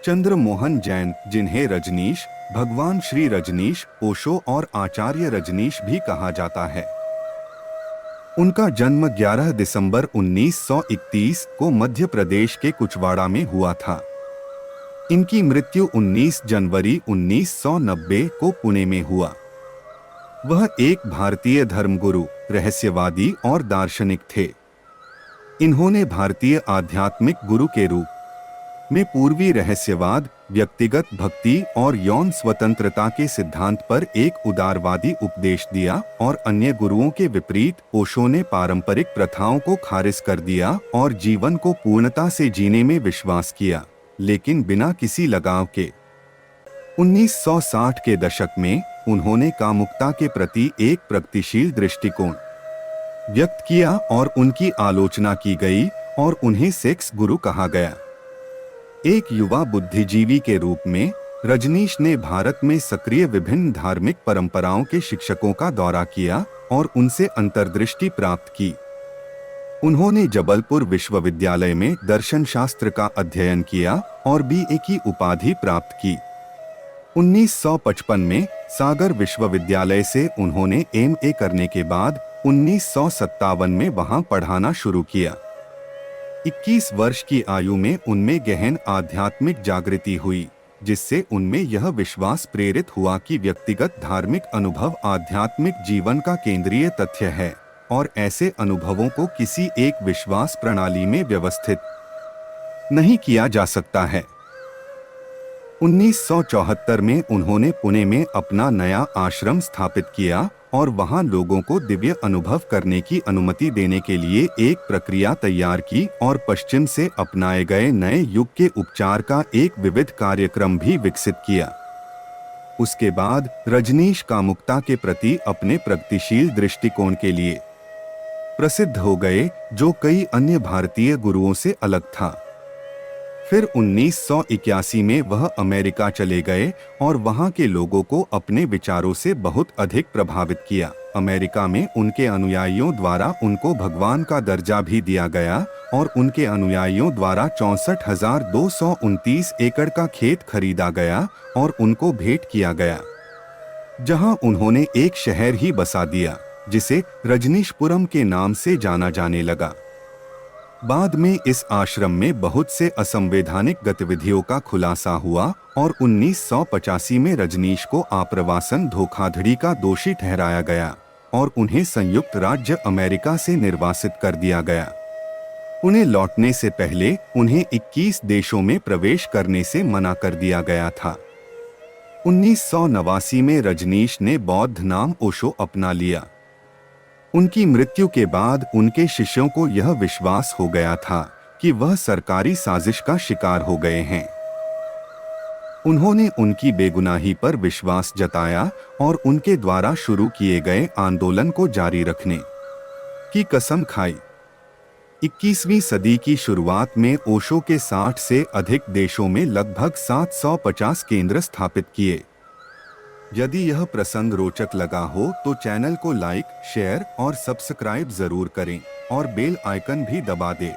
चंद्र मोहन जैन, जिन्हें रजनीश, भगवान श्री रजनीश, ओशो और आचार्य रजनीश भी कहा जाता है। उनका जन्म 11 दिसंबर 1931 को मध्य प्रदेश के कुचवाड़ा में हुआ था। इनकी मृत्यु 19 जनवरी 1990 को पुणे में हुआ। वह एक भारतीय धर्मगुरु, रहस्यवादी और दार्शनिक थे। इन्होंने भारतीय आध्यात्मिक गुरु के रूप में पूर्वी रहस्यवाद, व्यक्तिगत भक्ति और यौन स्वतंत्रता के सिद्धांत पर एक उदारवादी उपदेश दिया और अन्य गुरुओं के विपरीत ओशो ने पारंपरिक प्रथाओं को खारिज कर दिया और जीवन को पूर्णता से जीने में विश्वास किया, लेकिन बिना किसी लगाव के। 1960 के दशक में उन्होंने कामुकता के प्रति एक प्रगतिशील दृष्टिकोण व्यक्त किया और उनकी आलोचना की गई और उन्हें सेक्स गुरु कहा गया। एक युवा बुद्धिजीवी के रूप में रजनीश ने भारत में सक्रिय विभिन्न धार्मिक परंपराओं के शिक्षकों का दौरा किया और उनसे अंतर्दृष्टि प्राप्त की। उन्होंने जबलपुर विश्वविद्यालय में दर्शन शास्त्र का अध्ययन किया और BA की उपाधि प्राप्त की। 1955 में सागर विश्वविद्यालय से उन्होंने MA करने के बाद 1957 में वहां पढ़ाना शुरू किया। 21 वर्ष की आयु में उनमें गहन आध्यात्मिक जागृति हुई, जिससे उनमें यह विश्वास प्रेरित हुआ कि व्यक्तिगत धार्मिक अनुभव आध्यात्मिक जीवन का केंद्रीय तथ्य है और ऐसे अनुभवों को किसी एक विश्वास प्रणाली में व्यवस्थित नहीं किया जा सकता है। 1974 में उन्होंने पुणे में अपना नया आश्रम स्थापित किया और वहां लोगों को दिव्य अनुभव करने की अनुमति देने के लिए एक प्रक्रिया तैयार की और पश्चिम से अपनाए गए नए युग के उपचार का एक विविध कार्यक्रम भी विकसित किया। उसके बाद रजनीश कामुकता के प्रति अपने प्रगतिशील दृष्टिकोण के लिए प्रसिद्ध हो गए, जो कई अन्य भारतीय गुरुओं से अलग था। फिर 1981 में वह अमेरिका चले गए और वहां के लोगों को अपने विचारों से बहुत अधिक प्रभावित किया। अमेरिका में उनके अनुयायियों द्वारा उनको भगवान का दर्जा भी दिया गया और उनके अनुयायियों द्वारा 64,229 एकड़ का खेत खरीदा गया और उनको भेंट किया गया, जहां उन्होंने एक शहर ही बसा दिया, जिसे रजनीशपुरम के नाम से जाना जाने लगा। बाद में इस आश्रम में बहुत से असंवैधानिक गतिविधियों का खुलासा हुआ और 1985 में रजनीश को आप्रवासन धोखाधड़ी का दोषी ठहराया गया और उन्हें संयुक्त राज्य अमेरिका से निर्वासित कर दिया गया। उन्हें लौटने से पहले उन्हें 21 देशों में प्रवेश करने से मना कर दिया गया था। 1989 में रजनीश ने बौद्ध नाम ओशो अपना लिया। उनकी मृत्यु के बाद उनके शिष्यों को यह विश्वास हो गया था कि वह सरकारी साजिश का शिकार हो गए हैं। उन्होंने उनकी बेगुनाही पर विश्वास जताया और उनके द्वारा शुरू किए गए आंदोलन को जारी रखने की कसम खाई। 21वीं सदी की शुरुआत में ओशो के 60 से अधिक देशों में लगभग 750 केंद्र स्थापित किए। यदि यह प्रसंग रोचक लगा हो तो चैनल को लाइक, शेयर और सब्सक्राइब जरूर करें और बेल आइकन भी दबा दें।